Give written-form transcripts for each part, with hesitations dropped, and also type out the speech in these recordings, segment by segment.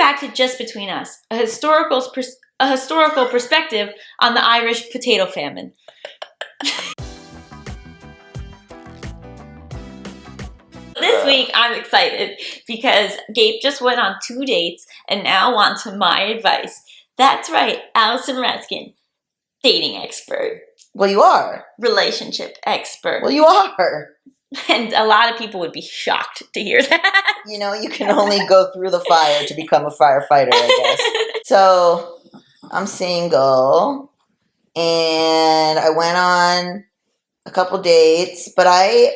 back to Just Between Us, a historical perspective on the Irish potato famine. This week, I'm excited because Gabe just went on 2 dates and now wants my advice. That's right, Allison Raskin, dating expert. Well, you are. Relationship expert. Well, you are. And a lot of people would be shocked to hear that. You know, you can only go through the fire to become a firefighter, I guess. So, I'm single, and I went on a couple dates, but I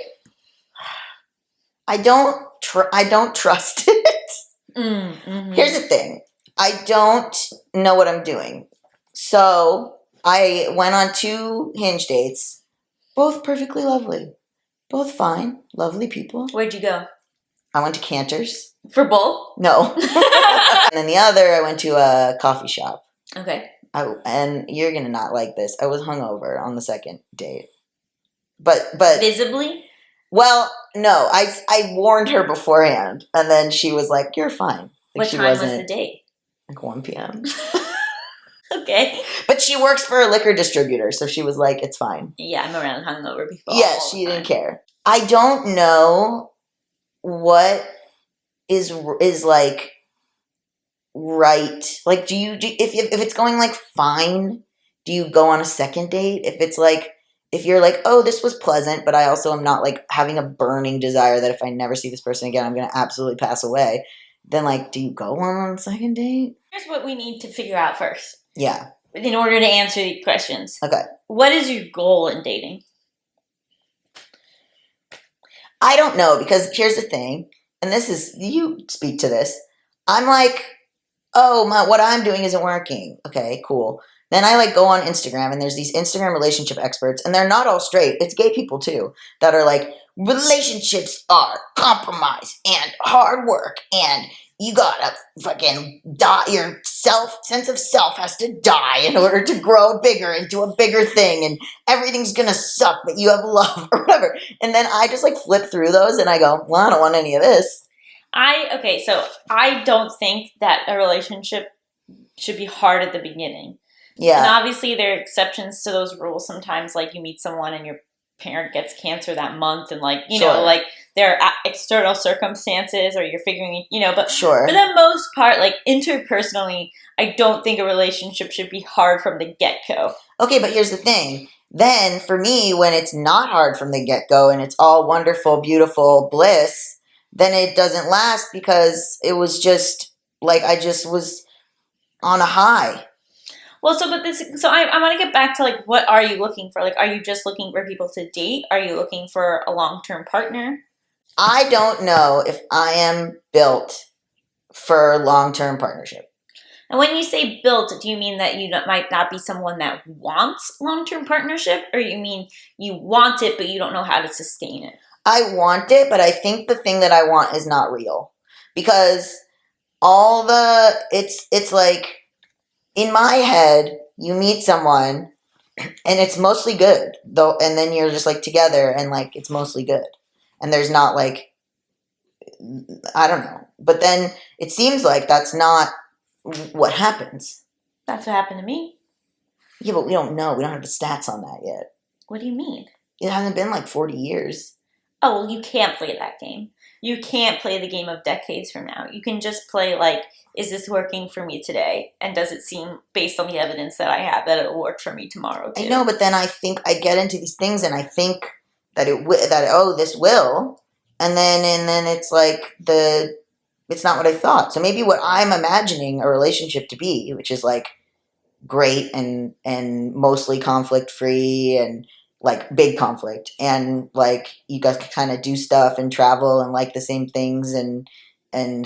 don't trust it. Mm-hmm. Here's the thing. I don't know what I'm doing. So, I went on 2 Hinge dates, both perfectly lovely. Both fine, lovely people. Where'd you go? I went to Cantor's. For both? No. And then the other, I went to a coffee shop. Okay. And you're going to not like this. I was hungover on the second date. But visibly? Well, no. I warned her beforehand. And then she was like, you're fine. Like, what time was the date? Like 1 p.m. Okay. But she works for a liquor distributor, so she was like, it's fine. Yeah, I'm around hungover before. Yeah, she didn't care. I don't know what is like right. Like, if it's going like fine, do you go on a second date? If it's like, if you're like, oh, this was pleasant, but I also am not like having a burning desire that if I never see this person again, I'm going to absolutely pass away. Then like, do you go on a second date? Here's what we need to figure out first. Yeah. In order to answer these questions. Okay. What is your goal in dating? I don't know, because here's the thing, and this is, you speak to this. I'm like, oh, what I'm doing isn't working. Okay, cool. Then I like go on Instagram, and there's these Instagram relationship experts, and they're not all straight. It's gay people too that are like, relationships are compromise and hard work, and you gotta fucking die. Your sense of self has to die in order to grow bigger into a bigger thing, and everything's gonna suck, but you have love or whatever. And then I just like flip through those, and I go, well, I don't want any of this. So I don't think that a relationship should be hard at the beginning. Yeah. And obviously there are exceptions to those rules. Sometimes like you meet someone and your parent gets cancer that month, and like, you know, like there are external circumstances, or you're figuring, you know, but sure. For the most part, like interpersonally, I don't think a relationship should be hard from the get-go. Okay, but here's the thing. Then for me, when it's not hard from the get-go and it's all wonderful, beautiful bliss, then it doesn't last, because it was just like I just was on a high. Well, so I want to get back to like, what are you looking for? Like, are you just looking for people to date? Are you looking for a long-term partner? I don't know if I am built for a long-term partnership. And when you say built, do you mean that you might not be someone that wants long-term partnership, or you mean you want it but you don't know how to sustain it? I want it, but I think the thing that I want is not real, because it's like, in my head, you meet someone and it's mostly good, though, and then you're just like together and like it's mostly good. And there's not like, I don't know. But then it seems like that's not what happens. That's what happened to me. Yeah, but we don't know. We don't have the stats on that yet. What do you mean? It hasn't been like 40 years. Oh, well, you can't play that game. You can't play the game of decades from now. You can just play like, is this working for me today? And does it seem, based on the evidence that I have, that it'll work for me tomorrow too? I know, but then I think I get into these things and I think that this will, and then it's like it's not what I thought. So maybe what I'm imagining a relationship to be, which is like great and mostly conflict free and like big conflict, and like you guys can kind of do stuff and travel and like the same things and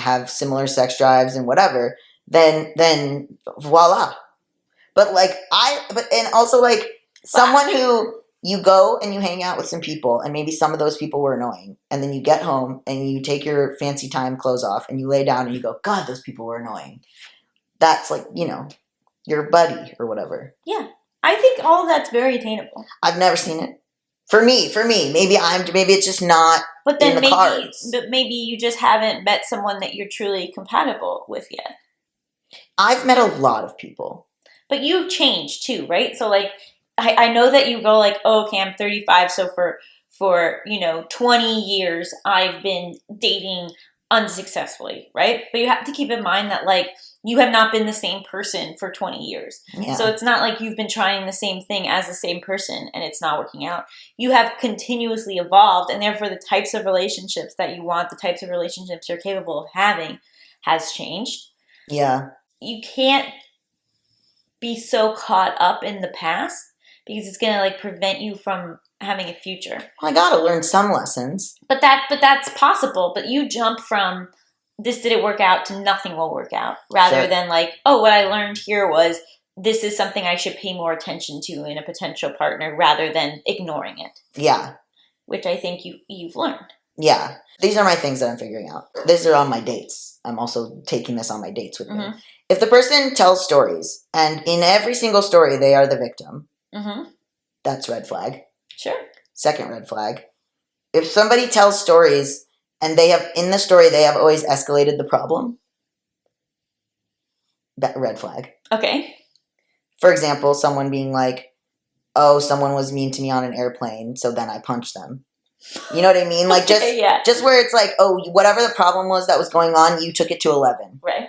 have similar sex drives and whatever, then voila. But also like someone who you go and you hang out with some people, and maybe some of those people were annoying, and then you get home and you take your fancy time clothes off and you lay down and you go, God, those people were annoying. That's like, you know, your buddy or whatever. Yeah. I think all of that's very attainable. I've never seen it. For me, maybe it's just not in the cards. But maybe you just haven't met someone that you're truly compatible with yet. I've met a lot of people. But you change too, right? So like I know that you go like, oh, okay, I'm 35, so for 20 years I've been dating unsuccessfully, right? But you have to keep in mind that like you have not been the same person for 20 years. Yeah. So it's not like you've been trying the same thing as the same person and it's not working out. You have continuously evolved, and therefore the types of relationships that you want, the types of relationships you're capable of having has changed. Yeah. You can't be so caught up in the past because it's gonna like prevent you from having a future. Well, I gotta learn some lessons. But that's possible. But you jump from this didn't work out to nothing will work out, rather Sure. than like, oh, what I learned here was this is something I should pay more attention to in a potential partner, rather than ignoring it. Yeah. Which I think you've learned. Yeah. These are my things that I'm figuring out. These are on my dates. I'm also taking this on my dates with me. If the person tells stories, and in every single story they are the victim, that's red flag. Sure. Second red flag. If somebody tells stories and they have, in the story, they have always escalated the problem, red flag. Okay. For example, someone being like, oh, someone was mean to me on an airplane, so then I punched them. You know what I mean? Like, just where it's like, oh, whatever the problem was that was going on, you took it to 11. Right.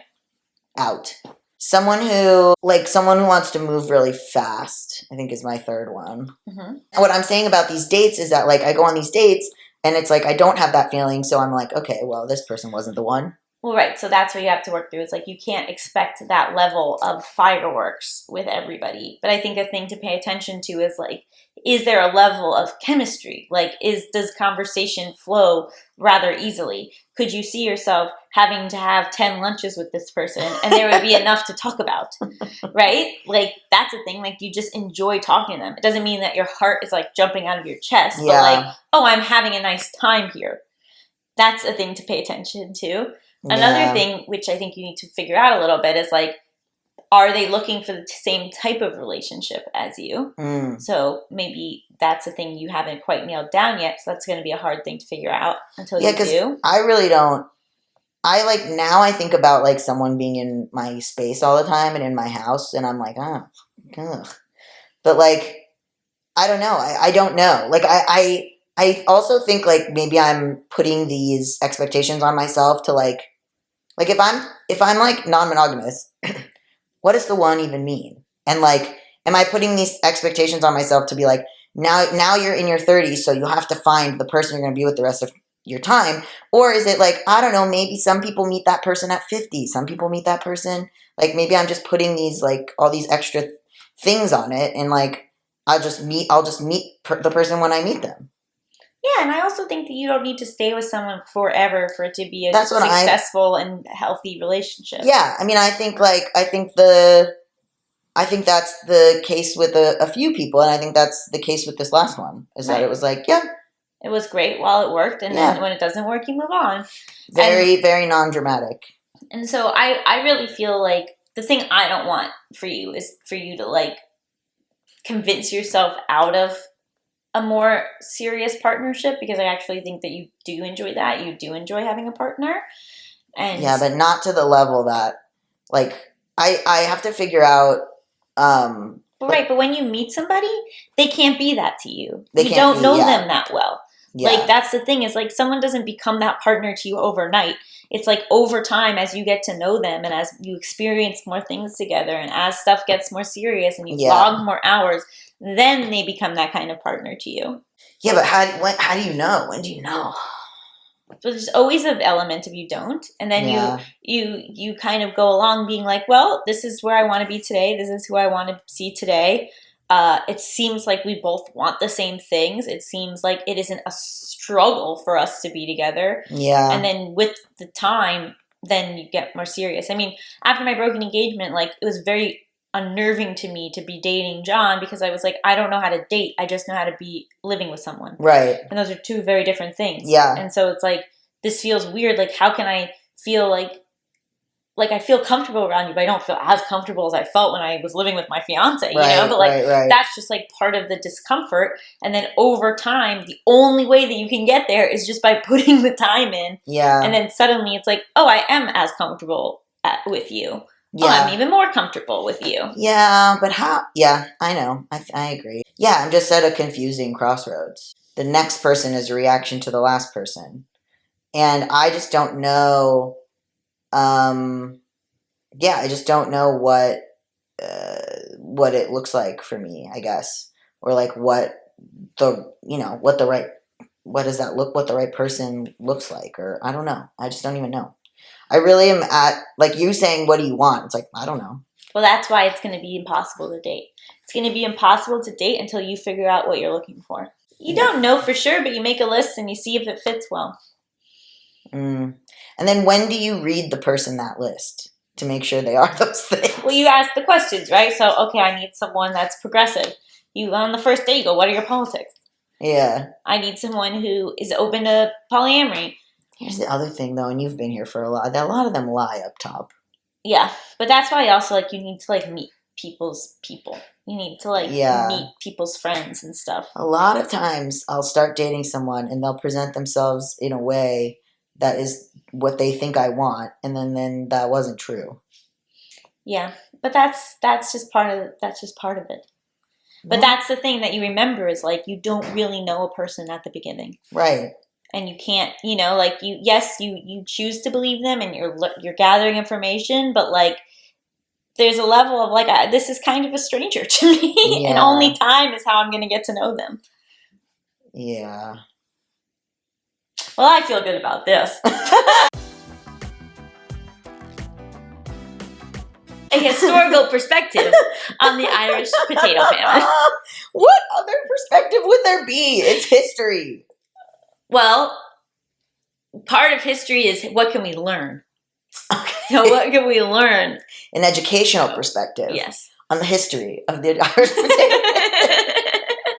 Out. Someone who wants to move really fast, I think is my third one. And what I'm saying about these dates is that, like, I go on these dates, and it's like, I don't have that feeling, so I'm like, okay, well, this person wasn't the one. Well, right. So that's what you have to work through. It's like you can't expect that level of fireworks with everybody. But I think a thing to pay attention to is like, is there a level of chemistry? Like, does conversation flow rather easily? Could you see yourself having to have 10 lunches with this person and there would be enough to talk about, right? Like, that's a thing. Like, you just enjoy talking to them. It doesn't mean that your heart is like jumping out of your chest, but like, oh, I'm having a nice time here. That's a thing to pay attention to. Another thing, which I think you need to figure out a little bit, is like, are they looking for the same type of relationship as you? So maybe that's a thing you haven't quite nailed down yet. So that's going to be a hard thing to figure out until you do. I really don't. I like, now I think about like someone being in my space all the time and in my house, and I'm like, oh, ugh. But like, I don't know. I don't know. Like, I also think like maybe I'm putting these expectations on myself to like if I'm like non-monogamous, what does the one even mean? And like, am I putting these expectations on myself to be like, now you're in your 30s, so you'll have to find the person you're going to be with the rest of your time? Or is it like, I don't know, maybe some people meet that person at 50, some people meet that person, like maybe I'm just putting these like all these extra things on it, and like I'll just meet the person when I meet them. Yeah, and I also think that you don't need to stay with someone forever for it to be a successful and healthy relationship. Yeah, I mean, I think that's the case with a few people, and I think that's the case with this last one. Is that it was like, yeah, it was great while it worked, and then when it doesn't work, you move on. Very non-dramatic. And so I really feel like the thing I don't want for you is for you to like convince yourself out of a more serious partnership, because I actually think that you do enjoy that. You do enjoy having a partner. And yeah, but not to the level that, like, I have to figure out. Right, but when you meet somebody, they can't be that to you. You don't know them that well. Yeah. Like, that's the thing, is like someone doesn't become that partner to you overnight. It's like over time, as you get to know them and as you experience more things together and as stuff gets more serious and you log more hours, then they become that kind of partner to you. Yeah, but how do you know? When do you know? But there's always an element of you don't. And then you kind of go along being like, well, this is where I want to be today. This is who I want to see today. It seems like we both want the same things. It seems like it isn't a struggle for us to be together. Yeah. And then with the time, then you get more serious. I mean, after my broken engagement, like, it was very unnerving to me to be dating John, because I was like, I don't know how to date. I just know how to be living with someone. Right. And those are two very different things. Yeah. And so it's like, this feels weird. Like, how can I feel like I feel comfortable around you, but I don't feel as comfortable as I felt when I was living with my fiance, you know? But like, that's just like part of the discomfort. And then over time, the only way that you can get there is just by putting the time in. Yeah. And then suddenly it's like, oh, I am as comfortable with you. Yeah. Oh, I'm even more comfortable with you. Yeah, but how? Yeah, I know. I agree. Yeah, I'm just at a confusing crossroads. The next person is a reaction to the last person. And I just don't know. Yeah, I just don't know what it looks like for me, I guess. Or like what what the right, what does that look, what the right person looks like. Or I don't know. I just don't even know. I really am at, like you saying, what do you want? It's like, I don't know. Well, that's why it's going to be impossible to date. It's going to be impossible to date until you figure out what you're looking for. You don't know for sure, but you make a list and you see if it fits well. And then when do you read the person that list to make sure they are those things? Well, you ask the questions, right? So, okay, I need someone that's progressive. You on the first date, you go, what are your politics? Yeah. I need someone who is open to polyamory. Here's the other thing, though, and you've been here for a lot of them lie up top. Yeah, but that's why also, like, you need to, like, meet people's people. You need to, like, meet people's friends and stuff. A lot of times I'll start dating someone and they'll present themselves in a way that is what they think I want, and then that wasn't true. Yeah, but that's just part of it. But that's the thing that you remember is, like, you don't really know a person at the beginning. Right. And you can't, like, you choose to believe them and you're gathering information, but, like, there's a level of, like, this is kind of a stranger to me. Yeah. And only time is how I'm going to get to know them. Yeah. Well, I feel good about this. A historical perspective on the Irish potato famine. What other perspective would there be? It's history. Well, part of history is what can we learn? Okay. What can we learn? An educational perspective. Yes. On the history of the Irish potato famine.